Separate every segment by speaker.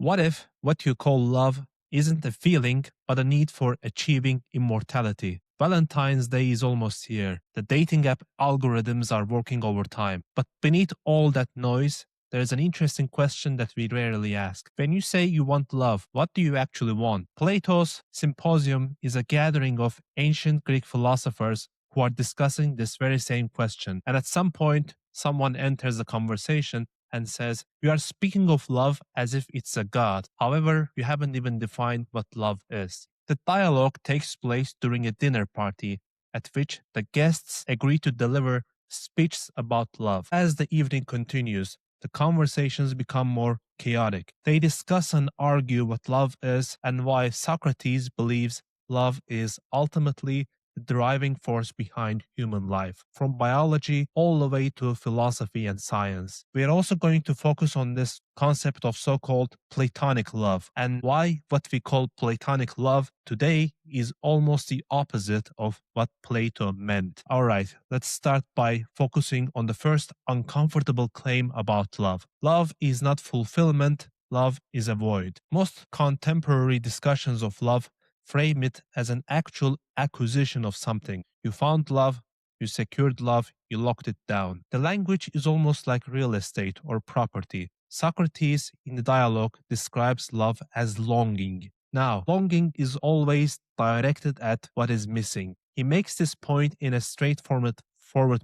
Speaker 1: What if what you call love isn't a feeling, but a need for achieving immortality? Valentine's Day is almost here. The dating app algorithms are working overtime. But beneath all that noise, there's an interesting question that we rarely ask. When you say you want love, what do you actually want? Plato's Symposium is a gathering of ancient Greek philosophers who are discussing this very same question. And at some point, someone enters the conversation and says, "You are speaking of love as if it's a god. However, you haven't even defined what love is." The dialogue takes place during a dinner party at which the guests agree to deliver speeches about love. As the evening continues, the conversations become more chaotic. They discuss and argue what love is and why Socrates believes love is ultimately the driving force behind human life, from biology all the way to philosophy and science. We are also going to focus on this concept of so-called Platonic love and why what we call Platonic love today is almost the opposite of what Plato meant. All right, let's start by focusing on the first uncomfortable claim about love. Love is not fulfillment, love is a void. Most contemporary discussions of love frame it as an actual acquisition of something. You found love, you secured love, you locked it down. The language is almost like real estate or property. Socrates in the dialogue describes love as longing. Now, longing is always directed at what is missing. He makes this point in a straightforward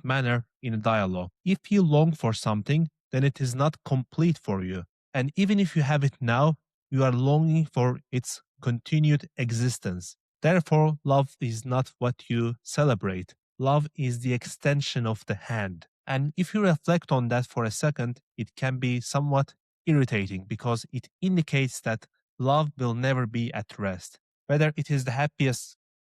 Speaker 1: manner in a dialogue. If you long for something, then it is not complete for you. And even if you have it now, you are longing for its continued existence. Therefore, love is not what you celebrate. Love is the extension of the hand. And if you reflect on that for a second, it can be somewhat irritating because it indicates that love will never be at rest. Whether it is the happiest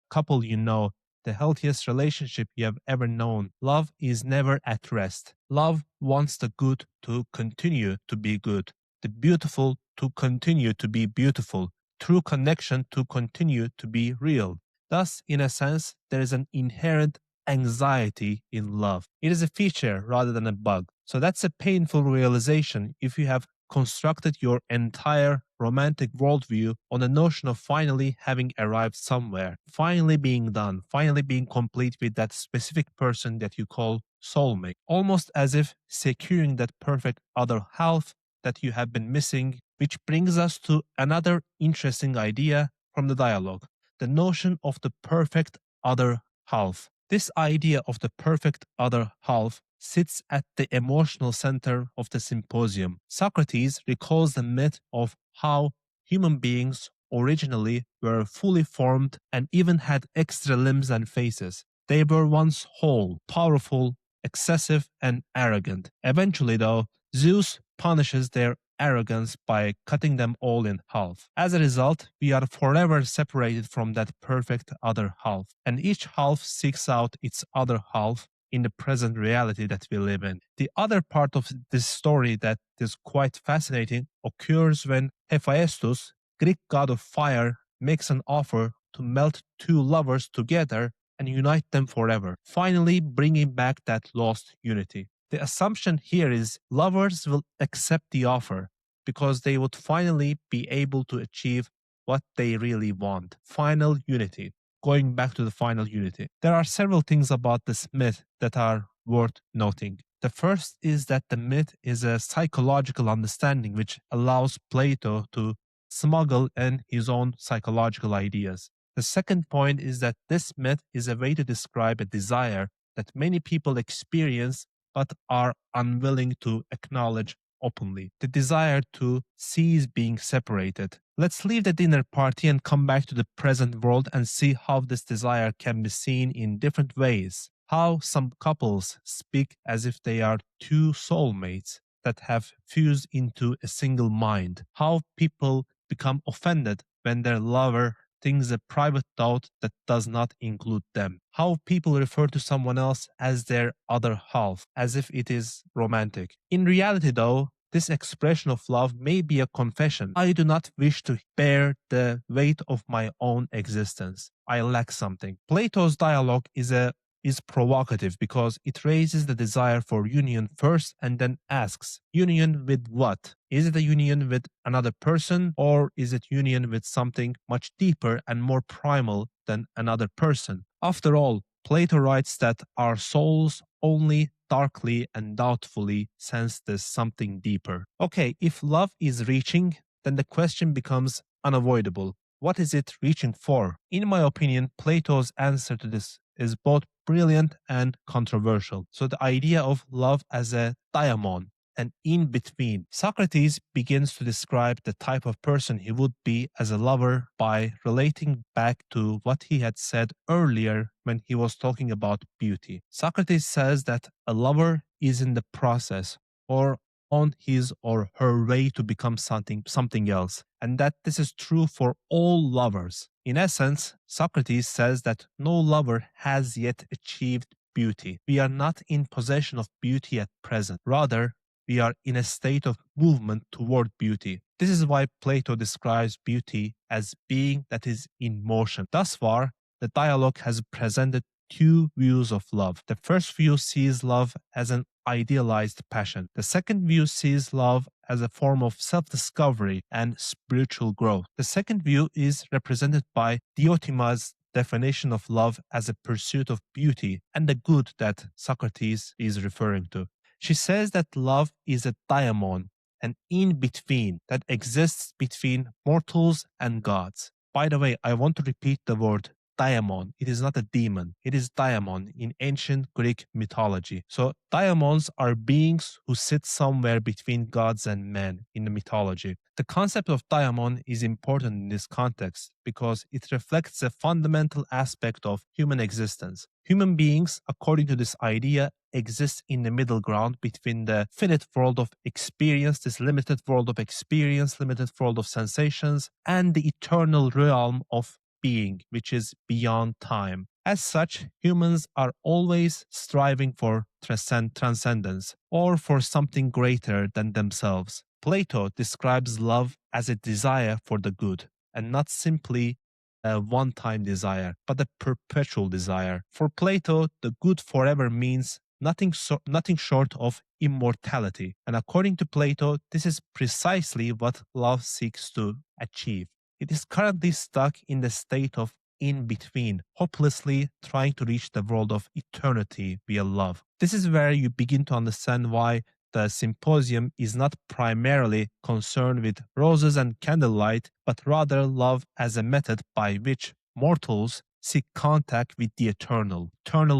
Speaker 1: couple you know, the healthiest relationship you have ever known, love is never at rest. Love wants the good to continue to be good, the beautiful to continue to be beautiful, true connection to continue to be real. Thus, in a sense, there is an inherent anxiety in love. It is a feature rather than a bug. So that's a painful realization if you have constructed your entire romantic worldview on the notion of finally having arrived somewhere, finally being done, finally being complete with that specific person that you call soulmate. Almost as if securing that perfect other half that you have been missing, which brings us to another interesting idea from the dialogue, the notion of the perfect other half. This idea of the perfect other half sits at the emotional center of the symposium. Socrates recalls the myth of how human beings originally were fully formed and even had extra limbs and faces. They were once whole, powerful, excessive, and arrogant. Eventually, though, Zeus punishes their arrogance by cutting them all in half. As a result, we are forever separated from that perfect other half, and each half seeks out its other half in the present reality that we live in. The other part of this story that is quite fascinating occurs when Hephaestus, Greek god of fire, makes an offer to melt two lovers together and unite them forever, finally bringing back that lost unity. The assumption here is lovers will accept the offer because they would finally be able to achieve what they really want, final unity. Going back to the final unity. There are several things about this myth that are worth noting. The first is that the myth is a psychological understanding which allows Plato to smuggle in his own psychological ideas. The second point is that this myth is a way to describe a desire that many people experience but are unwilling to acknowledge openly. The desire to cease being separated. Let's leave the dinner party and come back to the present world and see how this desire can be seen in different ways. How some couples speak as if they are two soulmates that have fused into a single mind. How people become offended when their lover thinks a private thought that does not include them. How people refer to someone else as their other half, as if it is romantic. In reality, though, this expression of love may be a confession. I do not wish to bear the weight of my own existence. I lack something. Plato's dialogue is a is provocative because it raises the desire for union first and then asks, union with what? Is it a union with another person, or is it union with something much deeper and more primal than another person? After all, Plato writes that our souls only darkly and doubtfully sense there's something deeper. Okay, if love is reaching, then the question becomes unavoidable. What is it reaching for? In my opinion, Plato's answer to this is both brilliant and controversial. So the idea of love as a diamond, and in between. Socrates begins to describe the type of person he would be as a lover by relating back to what he had said earlier when he was talking about beauty. Socrates says that a lover is in the process or on his or her way to become something else, and that this is true for all lovers. In essence, Socrates says that no lover has yet achieved beauty. We are not in possession of beauty at present. Rather, we are in a state of movement toward beauty. This is why Plato describes beauty as being that is in motion. Thus far, the dialogue has presented two views of love. The first view sees love as an idealized passion. The second view sees love as a form of self-discovery and spiritual growth. The second view is represented by Diotima's definition of love as a pursuit of beauty and the good that Socrates is referring to. She says that love is a diamond, an in-between that exists between mortals and gods. By the way, I want to repeat the word diamond. It is not a demon. It is diamond in ancient Greek mythology. So diamonds are beings who sit somewhere between gods and men in the mythology. The concept of diamond is important in this context because it reflects a fundamental aspect of human existence. Human beings, according to this idea, exist in the middle ground between the finite world of experience, this limited world of experience, limited world of sensations, and the eternal realm of being, which is beyond time. As such, humans are always striving for transcendence or for something greater than themselves. Plato describes love as a desire for the good and not simply a one-time desire, but a perpetual desire. For Plato, the good forever means nothing short of immortality. And according to Plato, this is precisely what love seeks to achieve. It is currently stuck in the state of in between, hopelessly trying to reach the world of eternity via love. This is where you begin to understand why the Symposium is not primarily concerned with roses and candlelight, but rather love as a method by which mortals seek contact with the eternal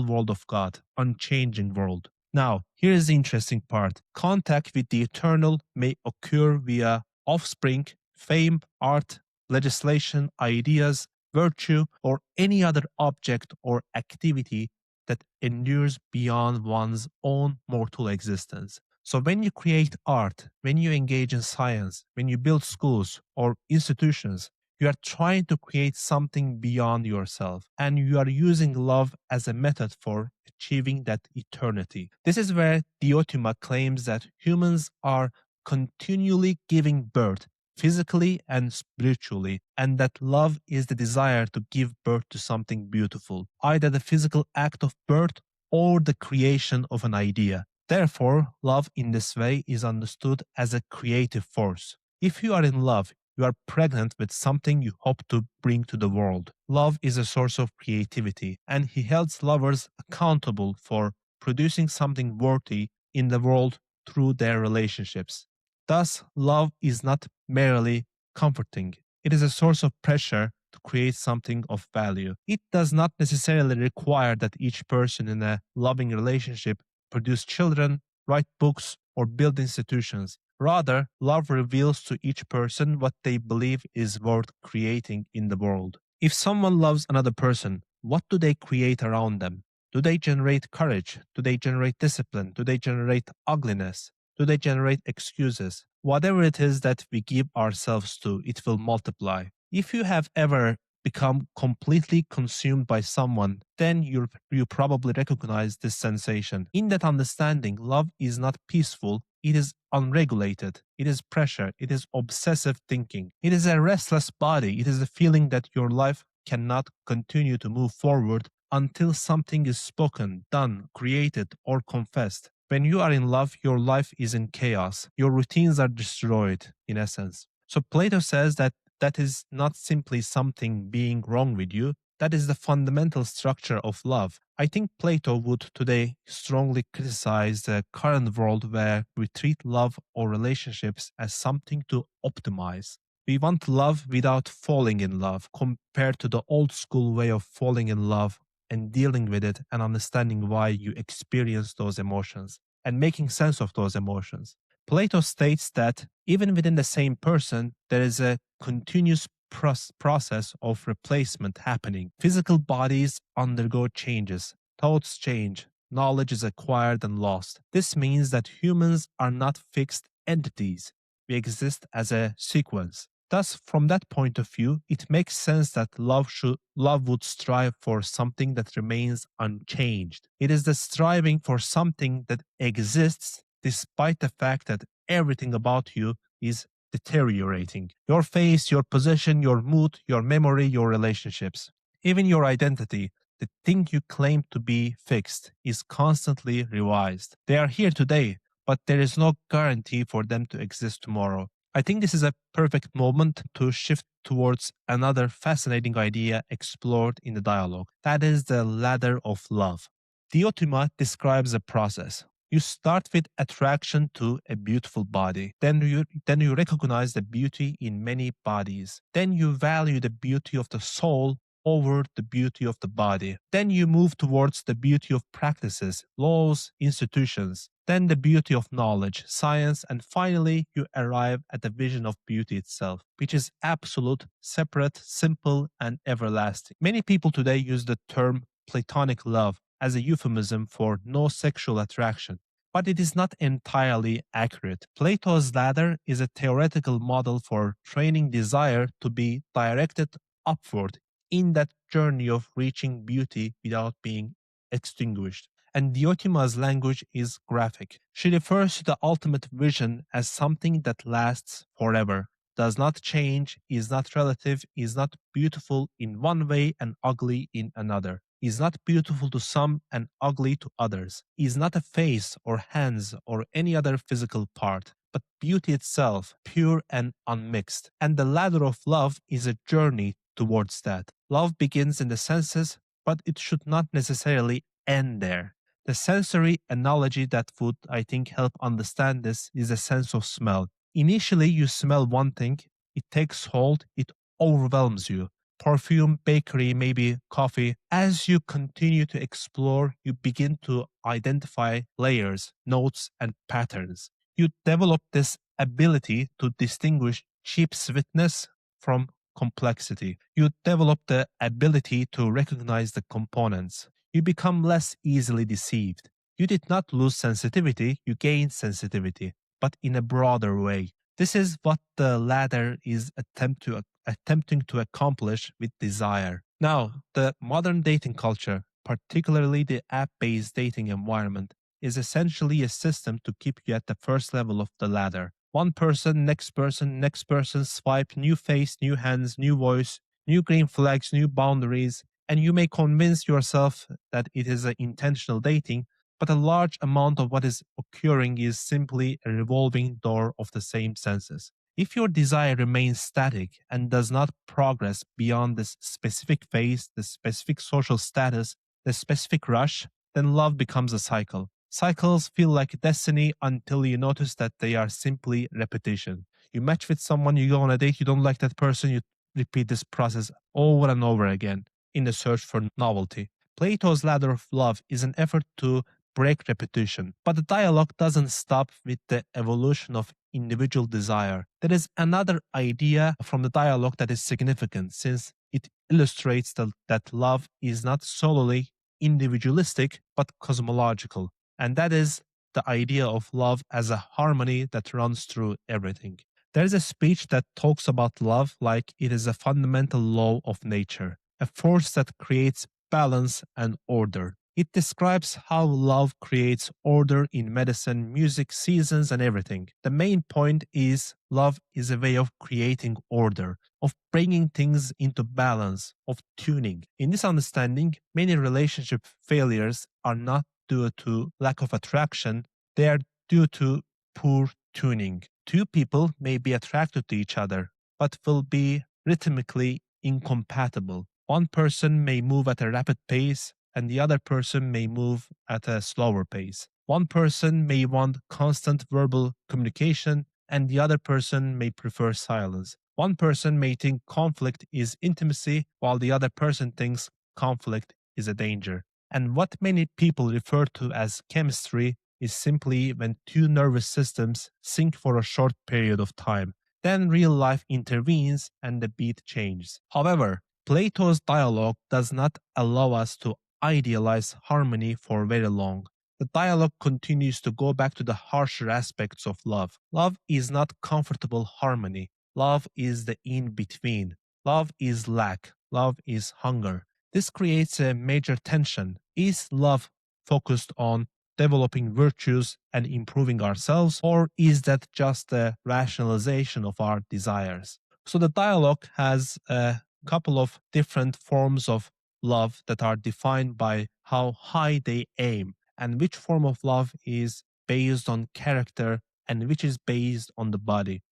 Speaker 1: world of God, unchanging world. Now, here is the interesting part. Contact with the eternal may occur via offspring, fame, art, legislation, ideas, virtue, or any other object or activity that endures beyond one's own mortal existence. So when you create art, when you engage in science, when you build schools or institutions, you are trying to create something beyond yourself, and you are using love as a method for achieving that eternity. This is where Diotima claims that humans are continually giving birth, physically and spiritually, and that love is the desire to give birth to something beautiful, either the physical act of birth or the creation of an idea. Therefore, love in this way is understood as a creative force. If you are in love, you are pregnant with something you hope to bring to the world. Love is a source of creativity, and he holds lovers accountable for producing something worthy in the world through their relationships. Thus, love is not merely comforting. It is a source of pressure to create something of value. It does not necessarily require that each person in a loving relationship produce children, write books, or build institutions. Rather, love reveals to each person what they believe is worth creating in the world. If someone loves another person, what do they create around them? Do they generate courage? Do they generate discipline? Do they generate ugliness? Do they generate excuses? Whatever it is that we give ourselves to, it will multiply. If you have ever become completely consumed by someone, then you probably recognize this sensation. In that understanding, love is not peaceful, it is unregulated, it is pressure, it is obsessive thinking, it is a restless body, it is a feeling that your life cannot continue to move forward until something is spoken, done, created, or confessed. When you are in love, your life is in chaos. Your routines are destroyed, in essence. So Plato says that that is not simply something being wrong with you, that is the fundamental structure of love. I think Plato would today strongly criticize the current world where we treat love or relationships as something to optimize. We want love without falling in love, compared to the old school way of falling in love and dealing with it and understanding why you experience those emotions and making sense of those emotions. Plato states that even within the same person, there is a continuous process of replacement happening. Physical bodies undergo changes, thoughts change, knowledge is acquired and lost. This means that humans are not fixed entities. We exist as a sequence. Thus, from that point of view, it makes sense that love would strive for something that remains unchanged. It is the striving for something that exists despite the fact that everything about you is deteriorating. Your face, your position, your mood, your memory, your relationships, even your identity, the thing you claim to be fixed, is constantly revised. They are here today, but there is no guarantee for them to exist tomorrow. I think this is a perfect moment to shift towards another fascinating idea explored in the dialogue. That is the ladder of love. Diotima describes a process. You start with attraction to a beautiful body. Then you recognize the beauty in many bodies. Then you value the beauty of the soul over the beauty of the body. Then you move towards the beauty of practices, laws, institutions. Then the beauty of knowledge, science, and finally you arrive at the vision of beauty itself, which is absolute, separate, simple, and everlasting. Many people today use the term Platonic love as a euphemism for no sexual attraction, but it is not entirely accurate. Plato's ladder is a theoretical model for training desire to be directed upward in that journey of reaching beauty without being extinguished. And Diotima's language is graphic. She refers to the ultimate vision as something that lasts forever, does not change, is not relative, is not beautiful in one way and ugly in another, is not beautiful to some and ugly to others, is not a face or hands or any other physical part, but beauty itself, pure and unmixed. And the ladder of love is a journey towards that. Love begins in the senses, but it should not necessarily end there. The sensory analogy that would, I think, help understand this is the sense of smell. Initially, you smell one thing, it takes hold, it overwhelms you. Perfume, bakery, maybe coffee. As you continue to explore, you begin to identify layers, notes, and patterns. You develop this ability to distinguish cheap sweetness from complexity. You develop the ability to recognize the components. You become less easily deceived. You did not lose sensitivity, you gained sensitivity, but in a broader way. This is what the ladder is attempting to accomplish with desire. Now, the modern dating culture, particularly the app based dating environment, is essentially a system to keep you at the first level of the ladder. One person, next person, swipe, new face, new hands, new voice, new green flags, new boundaries, and you may convince yourself that it is an intentional dating, but a large amount of what is occurring is simply a revolving door of the same senses. If your desire remains static and does not progress beyond this specific phase, the specific social status, the specific rush, then love becomes a cycle. Cycles feel like destiny until you notice that they are simply repetition. You match with someone, you go on a date, you don't like that person, you repeat this process over and over again in the search for novelty. Plato's ladder of love is an effort to break repetition, but the dialogue doesn't stop with the evolution of individual desire. There is another idea from the dialogue that is significant since it illustrates that love is not solely individualistic but cosmological, and that is the idea of love as a harmony that runs through everything. There is a speech that talks about love like it is a fundamental law of nature, a force that creates balance and order. It describes how love creates order in medicine, music, seasons, and everything. The main point is love is a way of creating order, of bringing things into balance, of tuning. In this understanding, many relationship failures are not due to lack of attraction, they are due to poor tuning. Two people may be attracted to each other, but will be rhythmically incompatible. One person may move at a rapid pace, and the other person may move at a slower pace. One person may want constant verbal communication, and the other person may prefer silence. One person may think conflict is intimacy, while the other person thinks conflict is a danger. And what many people refer to as chemistry is simply when two nervous systems sync for a short period of time. Then real life intervenes and the beat changes. However, Plato's dialogue does not allow us to idealize harmony for very long. The dialogue continues to go back to the harsher aspects of love. Love is not comfortable harmony. Love is the in between. Love is lack. Love is hunger. This creates a major tension. Is love focused on developing virtues and improving ourselves, or is that just a rationalization of our desires? So the dialogue has a couple of different forms of love that are defined by how high they aim, and which form of love is based on character and which is based on the body.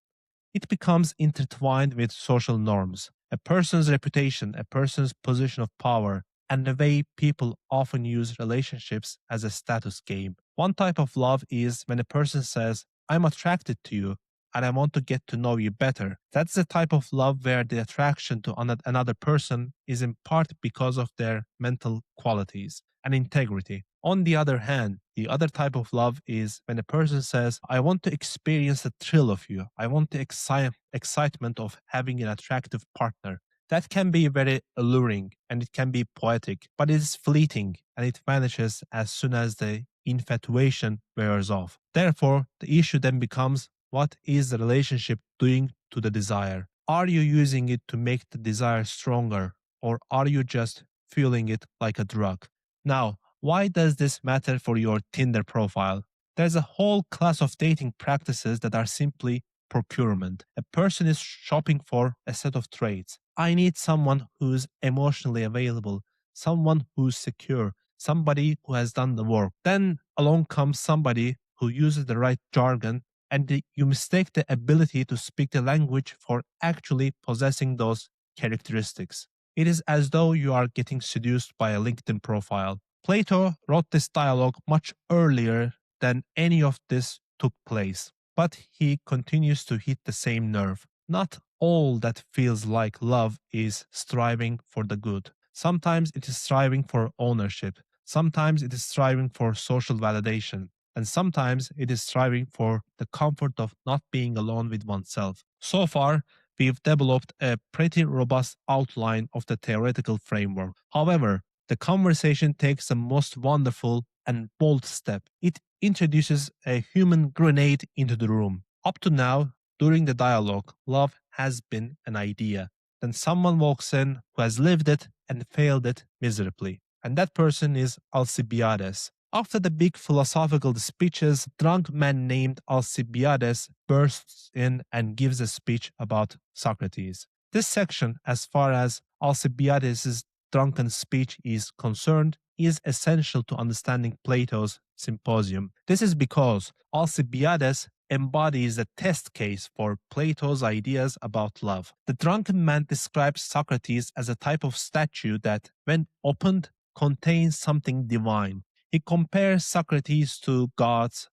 Speaker 1: It becomes intertwined with social norms, a person's reputation, a person's position of power, and the way people often use relationships as a status game. One type of love is when a person says, I'm attracted to you and I want to get to know you better. That's the type of love where the attraction to another person is in part because of their mental qualities and integrity. On the other hand, the other type of love is when a person says, I want to experience the thrill of you. I want the excitement of having an attractive partner. That can be very alluring and it can be poetic, but it is fleeting and it vanishes as soon as the infatuation wears off. Therefore, the issue then becomes, what is the relationship doing to the desire? Are you using it to make the desire stronger, or are you just fueling it like a drug? Now, why does this matter for your Tinder profile? There's a whole class of dating practices that are simply procurement. A person is shopping for a set of traits. I need someone who's emotionally available, someone who's secure, somebody who has done the work. Then along comes somebody who uses the right jargon, and you mistake the ability to speak the language for actually possessing those characteristics. It is as though you are getting seduced by a LinkedIn profile. Plato wrote this dialogue much earlier than any of this took place, but he continues to hit the same nerve. Not all that feels like love is striving for the good. Sometimes it is striving for ownership. Sometimes it is striving for social validation. And sometimes it is striving for the comfort of not being alone with oneself. So far, we've developed a pretty robust outline of the theoretical framework. However, the conversation takes the most wonderful and bold step. It introduces a human grenade into the room. Up to now, during the dialogue, love has been an idea. Then someone walks in who has lived it and failed it miserably. And that person is Alcibiades. After the big philosophical speeches, a drunk man named Alcibiades bursts in and gives a speech about Socrates. This section, as far as Alcibiades' drunken speech is concerned, is essential to understanding Plato's Symposium. This is because Alcibiades embodies a test case for Plato's ideas about love. The drunken man describes Socrates as a type of statue that, when opened, contains something divine. He compares Socrates to gods.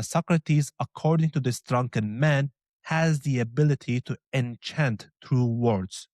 Speaker 1: Socrates, according to this drunken man, has the ability to enchant through words.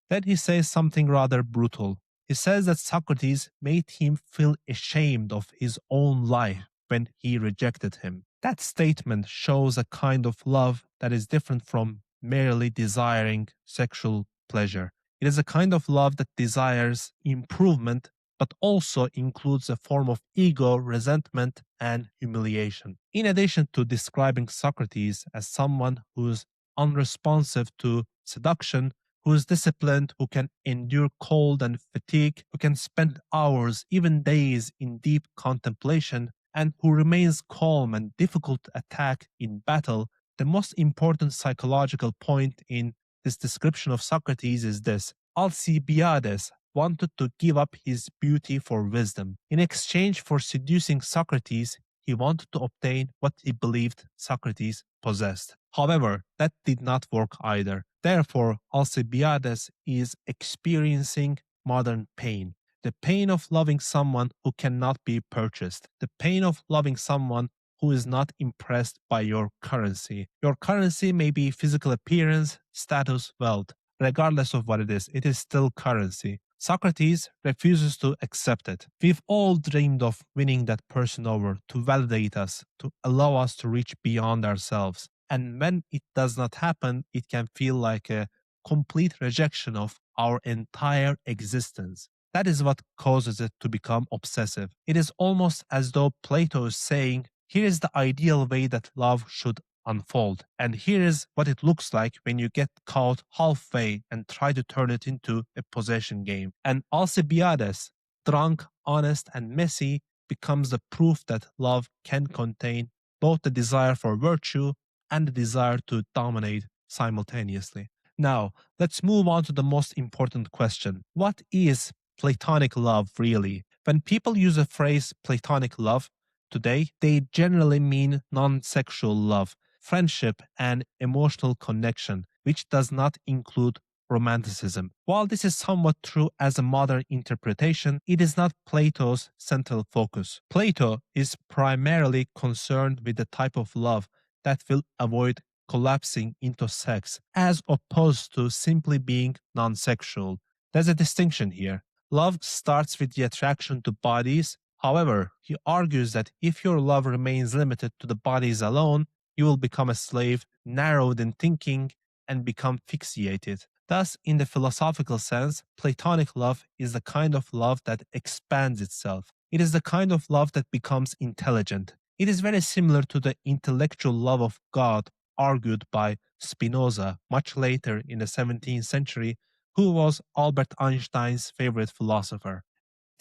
Speaker 1: Then he says something rather brutal. He says that Socrates made him feel ashamed of his own life when he rejected him. That statement shows a kind of love that is different from merely desiring sexual pleasure. It is a kind of love that desires improvement, but also includes a form of ego, resentment, and humiliation. In addition to describing Socrates as someone who's unresponsive to seduction, who is disciplined, who can endure cold and fatigue, who can spend hours, even days, in deep contemplation, and who remains calm and difficult to attack in battle. The most important psychological point in this description of Socrates is this: Alcibiades wanted to give up his beauty for wisdom. In exchange for seducing Socrates, he wanted to obtain what he believed Socrates possessed. However, that did not work either. Therefore, Alcibiades is experiencing modern pain. The pain of loving someone who cannot be purchased. The pain of loving someone who is not impressed by your currency. Your currency may be physical appearance, status, wealth. Regardless of what it is still currency. Socrates refuses to accept it. We've all dreamed of winning that person over to validate us, to allow us to reach beyond ourselves. And when it does not happen, it can feel like a complete rejection of our entire existence. That is what causes it to become obsessive. It is almost as though Plato is saying, here is the ideal way that love should unfold. And here is what it looks like when you get caught halfway and try to turn it into a possession game. And Alcibiades, drunk, honest, and messy, becomes the proof that love can contain both the desire for virtue and the desire to dominate simultaneously. Now, let's move on to the most important question. What is Platonic love really? When people use the phrase Platonic love today, they generally mean non-sexual love, friendship, and emotional connection, which does not include romanticism. While this is somewhat true as a modern interpretation, it is not Plato's central focus. Plato is primarily concerned with the type of love that will avoid collapsing into sex, as opposed to simply being non-sexual. There's a distinction here. Love starts with the attraction to bodies. However, he argues that if your love remains limited to the bodies alone, you will become a slave, narrowed in thinking, and become fixated. Thus, in the philosophical sense, Platonic love is the kind of love that expands itself. It is the kind of love that becomes intelligent. It is very similar to the intellectual love of God argued by Spinoza much later in the 17th century, who was Albert Einstein's favorite philosopher.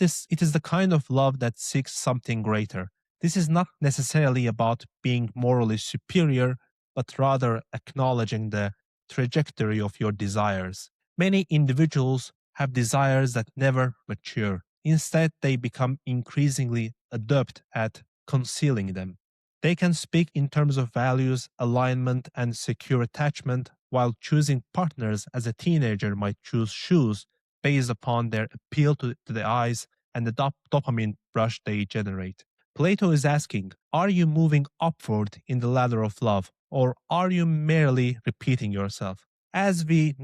Speaker 1: It is the kind of love that seeks something greater. This is not necessarily about being morally superior, but rather acknowledging the trajectory of your desires. Many individuals have desires that never mature. Instead, they become increasingly adept at concealing them. They can speak in terms of values, alignment, and secure attachment, while choosing partners as a teenager might choose shoes based upon their appeal to the eyes and the dopamine rush they generate. Plato is asking, are you moving upward in the ladder of love, or are you merely repeating yourself? As we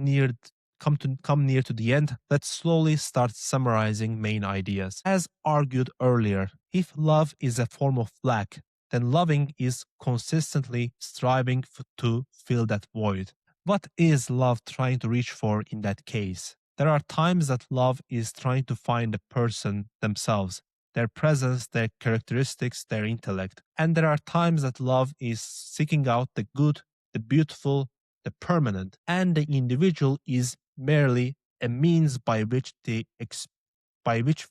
Speaker 1: come near to the end, let's slowly start summarizing main ideas. As argued earlier, if love is a form of lack, then loving is consistently striving to fill that void. What is love trying to reach for in that case? There are times that love is trying to find the person themselves, their presence, their characteristics, their intellect. And there are times that love is seeking out the good, the beautiful, the permanent, and the individual is merely a means by which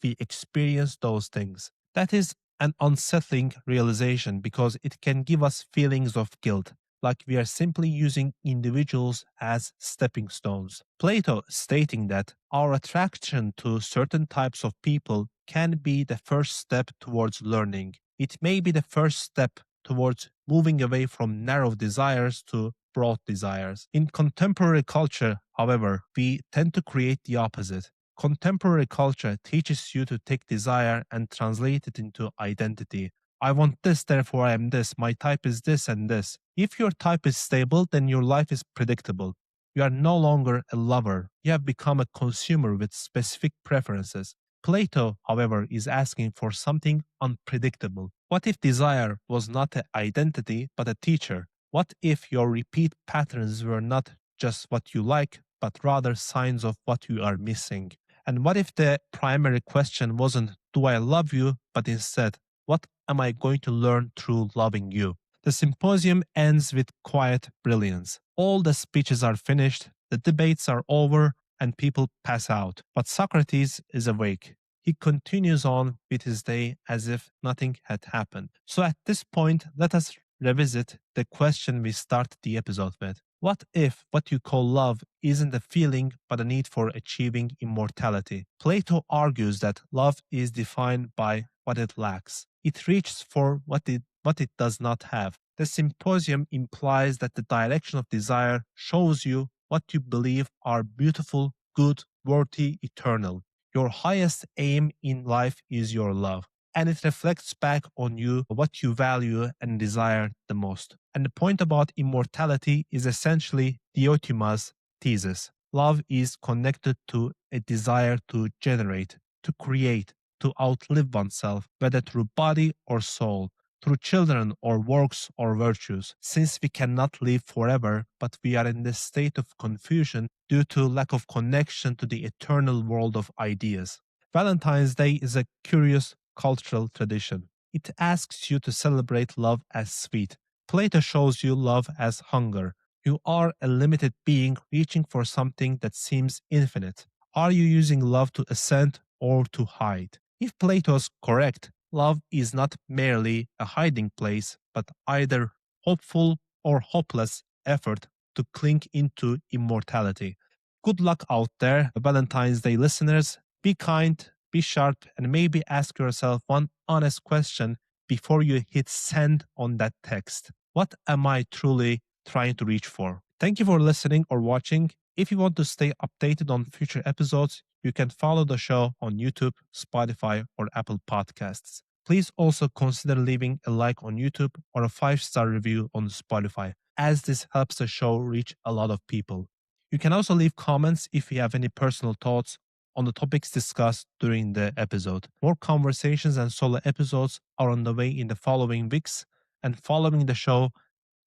Speaker 1: we experience those things. That is an unsettling realization because it can give us feelings of guilt, like we are simply using individuals as stepping stones. Plato stating that our attraction to certain types of people can be the first step towards learning. It may be the first step towards moving away from narrow desires to broad desires. In contemporary culture, however, we tend to create the opposite. Contemporary culture teaches you to take desire and translate it into identity. I want this, therefore I am this. My type is this and this. If your type is stable, then your life is predictable. You are no longer a lover. You have become a consumer with specific preferences. Plato, however, is asking for something unpredictable. What if desire was not an identity, but a teacher? What if your repeat patterns were not just what you like, but rather signs of what you are missing? And what if the primary question wasn't, do I love you, but instead, what am I going to learn through loving you? The symposium ends with quiet brilliance. All the speeches are finished, The debates are over and people pass out. But Socrates is awake. He continues on with his day as if nothing had happened. So at this point, let us revisit the question we started the episode with. What if what you call love isn't a feeling but a need for achieving immortality? Plato argues that love is defined by what it lacks. It reaches for what it does not have. The Symposium implies that the direction of desire shows you what you believe are beautiful, good, worthy, eternal. Your highest aim in life is your love, and it reflects back on you what you value and desire the most. And the point about immortality is essentially Diotima's thesis. Love is connected to a desire to generate, to create, to outlive oneself, whether through body or soul, through children or works or virtues. Since we cannot live forever, but we are in this state of confusion due to lack of connection to the eternal world of ideas. Valentine's Day is a curious cultural tradition. It asks you to celebrate love as sweet. Plato shows you love as hunger. You are a limited being reaching for something that seems infinite. Are you using love to ascend or to hide? If Plato is correct, love is not merely a hiding place, but either hopeful or hopeless effort to cling into immortality. Good luck out there, Valentine's Day listeners. Be kind, be sharp, and maybe ask yourself one honest question before you hit send on that text. What am I truly trying to reach for? Thank you for listening or watching. If you want to stay updated on future episodes, you can follow the show on YouTube, Spotify, or Apple Podcasts. Please also consider leaving a like on YouTube or a 5-star review on Spotify, as this helps the show reach a lot of people. You can also leave comments if you have any personal thoughts on the topics discussed during the episode. More conversations and solo episodes are on the way in the following weeks, and following the show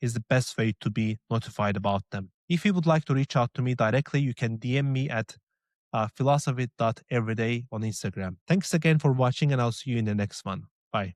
Speaker 1: is the best way to be notified about them. If you would like to reach out to me directly, you can DM me at philosophy.everyday on Instagram. Thanks again for watching, and I'll see you in the next one. Bye.